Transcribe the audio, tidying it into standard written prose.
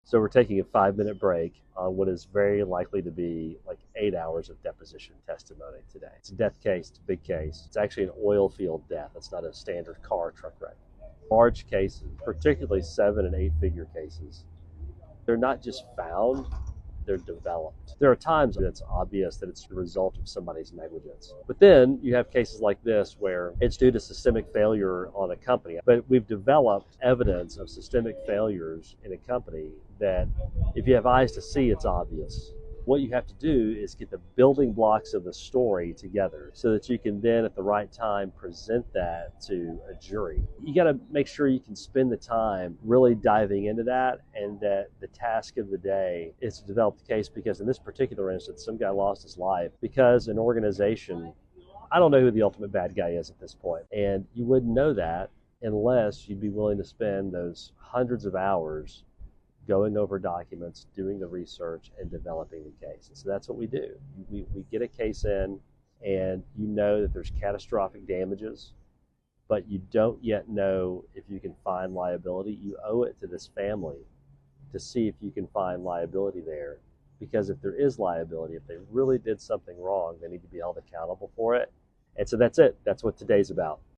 So we're taking a 5-minute break on what is very likely to be like 8 hours of deposition testimony today. It's a death case, it's a big case. It's actually an oil field death. It's not a standard car truck wreck. Large cases, particularly 7 and 8 figure cases, they're not just found, they're developed. There are times when it's obvious that it's the result of somebody's negligence. But then you have cases like this where it's due to systemic failure on a company. But we've developed evidence of systemic failures in a company that if you have eyes to see, it's obvious. What you have to do is get the building blocks of the story together so that you can then at the right time present that to a jury. You got to make sure you can spend the time really diving into that, and that the task of the day is to develop the case, because in this particular instance, some guy lost his life because an organization, I don't know who the ultimate bad guy is at this point, and you wouldn't know that unless you'd be willing to spend those hundreds of hours going over documents, doing the research, and developing the case. And so that's what we do. We get a case in, and you know that there's catastrophic damages, but you don't yet know if you can find liability. You owe it to this family to see if you can find liability there, because if there is liability, if they really did something wrong, they need to be held accountable for it. And so that's it. That's what today's about.